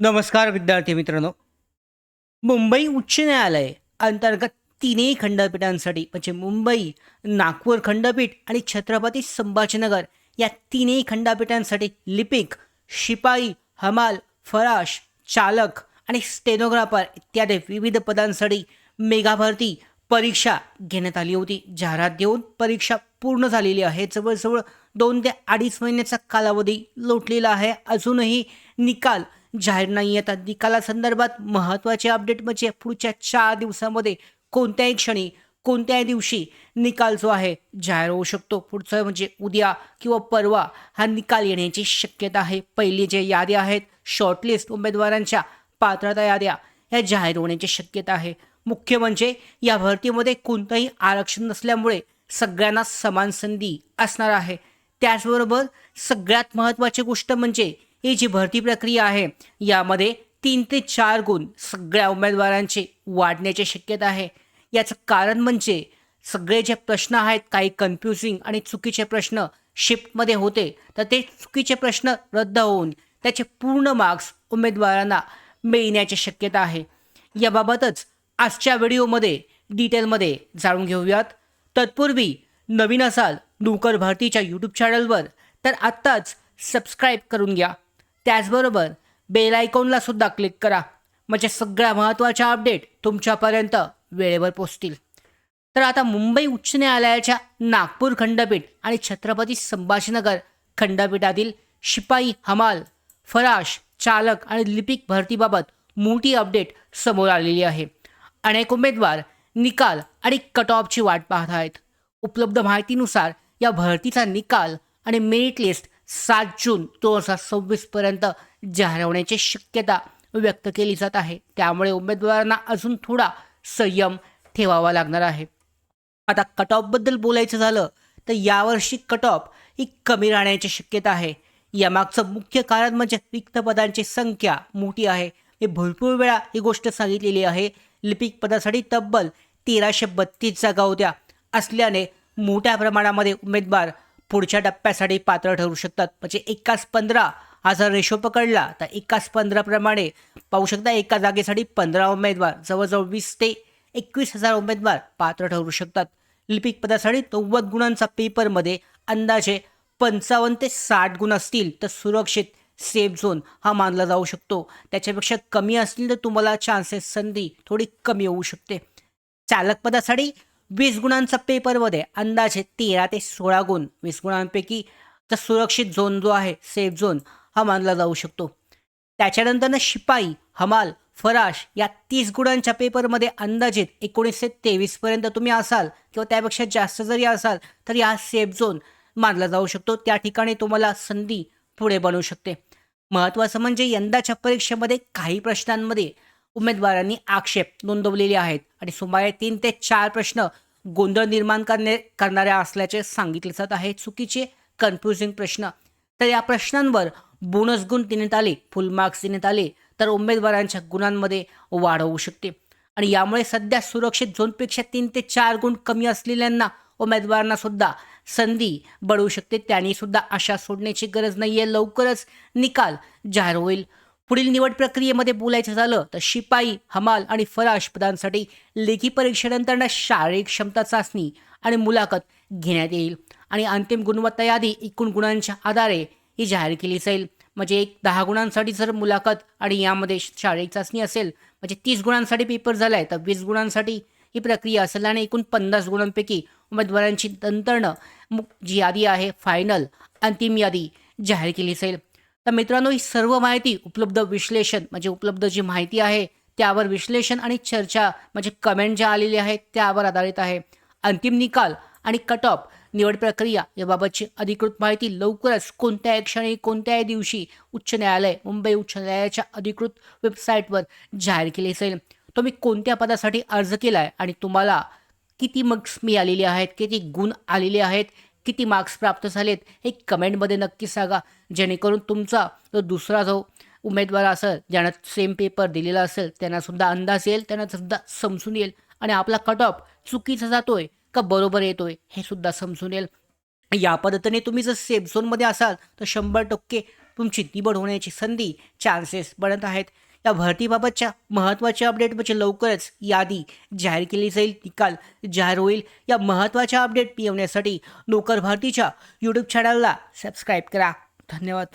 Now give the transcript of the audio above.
नमस्कार विद्यार्थी मित्रांनो. मुंबई उच्च न्यायालय अंतर्गत तिन्ही खंडपीठांसाठी म्हणजे मुंबई, नागपूर खंडपीठ आणि छत्रपती संभाजीनगर या तिन्ही खंडपीठांसाठी लिपिक, शिपाई, हमाल, फराश, चालक आणि स्टेनोग्राफर इत्यादी विविध पदांसाठी मेगा भरती परीक्षा घेण्यात आली होती. जाहिरात देऊन परीक्षा पूर्ण झालेली आहे. जवळजवळ 2 ते 2.5 महिन्याचा कालावधी लोटलेला आहे. अजूनही निकाल जाहीर नाही आहेत. निकालासंदर्भात महत्त्वाचे अपडेट म्हणजे पुढच्या 4 दिवसामध्ये कोणत्याही क्षणी, कोणत्याही दिवशी निकाल जो आहे जाहीर होऊ शकतो. पुढचं म्हणजे उद्या किंवा परवा हा निकाल येण्याची शक्यता आहे. पहिली जे याद्या आहेत, शॉर्टलिस्ट उमेदवारांच्या पात्रता याद्या ह्या जाहीर होण्याची शक्यता आहे. मुख्य म्हणजे या भरतीमध्ये कोणतंही आरक्षण नसल्यामुळे सगळ्यांना समान संधी असणार आहे. त्याचबरोबर सगळ्यात महत्त्वाची गोष्ट म्हणजे ही जी भरती प्रक्रिया आहे यामध्ये 3 ते 4 गुण सगळ्या उमेदवारांचे वाढण्याची शक्यता आहे. याचं कारण म्हणजे सगळे जे प्रश्न आहेत काही कन्फ्युजिंग आणि चुकीचे प्रश्न शिफ्टमध्ये होते, तर ते चुकीचे प्रश्न रद्द होऊन त्याचे पूर्ण मार्क्स उमेदवारांना मिळण्याची शक्यता आहे. याबाबतच आजच्या व्हिडिओमध्ये डिटेलमध्ये जाणून घेऊयात. तत्पूर्वी नवीन असाल नोकर भरतीच्या यूट्यूब चॅनलवर तर आत्ताच सबस्क्राईब करून घ्या. त्याचबरोबर बेल आयकॉनला सुद्धा क्लिक करा म्हणजे सगळ्या महत्त्वाच्या अपडेट तुमच्यापर्यंत वेळेवर पोहोचतील. तर आता मुंबई उच्च न्यायालयाच्या नागपूर खंडपीठ आणि छत्रपती संभाजीनगर खंडपीठातील शिपाई, हमाल, फराश, चालक आणि लिपिक भरतीबाबत मोठी अपडेट समोर आलेली आहे. अनेक उमेदवार निकाल आणि कट ऑफची वाट पाहत आहेत. उपलब्ध माहितीनुसार या भरतीचा निकाल आणि मेरिट लिस्ट 7 जून 2026 पर्यंत जाहीर होण्याची शक्यता व्यक्त केली जात आहे. त्यामुळे उमेदवारांना अजून थोडा संयम ठेवावा लागणार आहे. आता कट ऑफबद्दल बोलायचं झालं तर यावर्षी कट ऑफ ही कमी राहण्याची शक्यता आहे. यामागचं मुख्य कारण म्हणजे रिक्त पदांची संख्या मोठी आहे. हे भरपूर वेळा ही गोष्ट सांगितलेली आहे. लिपिक पदासाठी तब्बल 1332 जागा होत्या असल्याने मोठ्या प्रमाणामध्ये उमेदवार पुढच्या टप्प्यासाठी पात्र ठरू शकतात. म्हणजे एकाच 15,000 रेशो पकडला तर एकाच 15 प्रमाणे पाहू शकता एका जागेसाठी 15 उमेदवार जवळजवळ 20 ते 21,000 उमेदवार पात्र ठरू शकतात. लिपिक पदासाठी 90 गुणांचा पेपरमध्ये अंदाजे 55 ते 60 गुण असतील तर सुरक्षित सेफ झोन हा मानला जाऊ शकतो. त्याच्यापेक्षा कमी असतील तर तुम्हाला चान्सेस संधी थोडी कमी होऊ शकते. चालक पदासाठी 20 गुणांचा पेपरमध्ये अंदाजे 13 ते 16 गुण 20 गुणांपैकी तर सुरक्षित झोन जो आहे सेफ झोन हा मानला जाऊ शकतो. त्याच्यानंतरनं शिपाई, हमाल, फराश या 30 गुणांच्या पेपरमध्ये अंदाजित 19 ते 23 पर्यंत तुम्ही असाल किंवा त्यापेक्षा जास्त जरी असाल तर हा सेफ झोन मानला जाऊ शकतो. त्या ठिकाणी तुम्हाला संधी पुढे बनवू शकते. महत्त्वाचं म्हणजे यंदाच्या परीक्षेमध्ये काही प्रश्नांमध्ये उमेदवारांनी आक्षेप नोंदवलेले आहेत आणि सुमारे 3 ते 4 प्रश्न गोंधळ निर्माण करणाऱ्या असल्याचे सांगितले जात आहे. चुकीचे कन्फ्युजिंग प्रश्न. तर या प्रश्नांवर बोनस गुण देण्यात आले, फुल मार्क्स देण्यात आले तर उमेदवारांच्या गुणांमध्ये वाढ होऊ शकते. आणि यामुळे सध्या सुरक्षित झोनपेक्षा 3 ते 4 गुण कमी असलेल्यांना उमेदवारांना सुद्धा संधी बळू शकते. त्यांनी सुद्धा आशा सोडण्याची गरज नाही आहे. लवकरच निकाल जाहीर होईल. पुढील निवड प्रक्रियेमध्ये बोलायचं झालं तर शिपाई, हमाल आणि फराश पदांसाठी लेखी परीक्षेनंतर शारीरिक क्षमता चाचणी आणि मुलाखत घेण्यात येईल आणि अंतिम गुणवत्ता यादी एकूण गुणांच्या आधारे ही जाहीर केली जाईल. म्हणजे 10 गुणांसाठी जर मुलाखत आणि यामध्ये शारीरिक चाचणी असेल म्हणजे 30 गुणांसाठी पेपर झाला आहे तर 20 गुणांसाठी ही प्रक्रिया असेल आणि एकूण 50 गुणांपैकी उमेदवारांची नंतरनं जी यादी आहे फायनल अंतिम यादी जाहीर केली जाईल. तर मित्रांनो ही सर्व माहिती उपलब्ध विश्लेषण म्हणजे उपलब्ध जी माहिती आहे त्यावर विश्लेषण आणि चर्चा म्हणजे कमेंट ज्या आलेल्या आहेत त्यावर आधारित आहे. अंतिम निकाल आणि कट ऑफ निवड प्रक्रिया याबाबतची अधिकृत माहिती लवकरच कोणत्याही क्षणी कोणत्याही दिवशी उच्च न्यायालय मुंबई उच्च न्यायालयाच्या अधिकृत वेबसाईटवर जाहीर केली जाईल. तुम्ही कोणत्या पदासाठी अर्ज केला आहे आणि तुम्हाला किती मार्क्स मिळालेले आहेत, किती गुण आलेले आहेत, किती मार्क्स प्राप्त झालेत हे कमेंटमध्ये नक्की सांगा. जेणेकरून तुमचा जो दुसरा जो उमेदवार असेल ज्यानं सेम पेपर दिलेला असेल त्यांनासुद्धा अंदाज येईल, त्यांनासुद्धा समजून येईल आणि आपला कट ऑफ चुकीचा जातोय का बरोबर येतोय हे सुद्धा समजून येईल. या पद्धतीने तुम्ही जर सेफ झोनमध्ये असाल तर 100% तुमची निवड होण्याची संधी चान्सेस बनत आहेत. या भरतीबाबतच्या महत्त्वाच्या अपडेट म्हणजे लवकरच यादी जाहीर केली जाईल, निकाल जाहीर होईल. या महत्त्वाच्या अपडेट मिळवण्यासाठी नोकर भरतीच्या यूट्यूब चॅनलला सबस्क्राईब करा. धन्यवाद.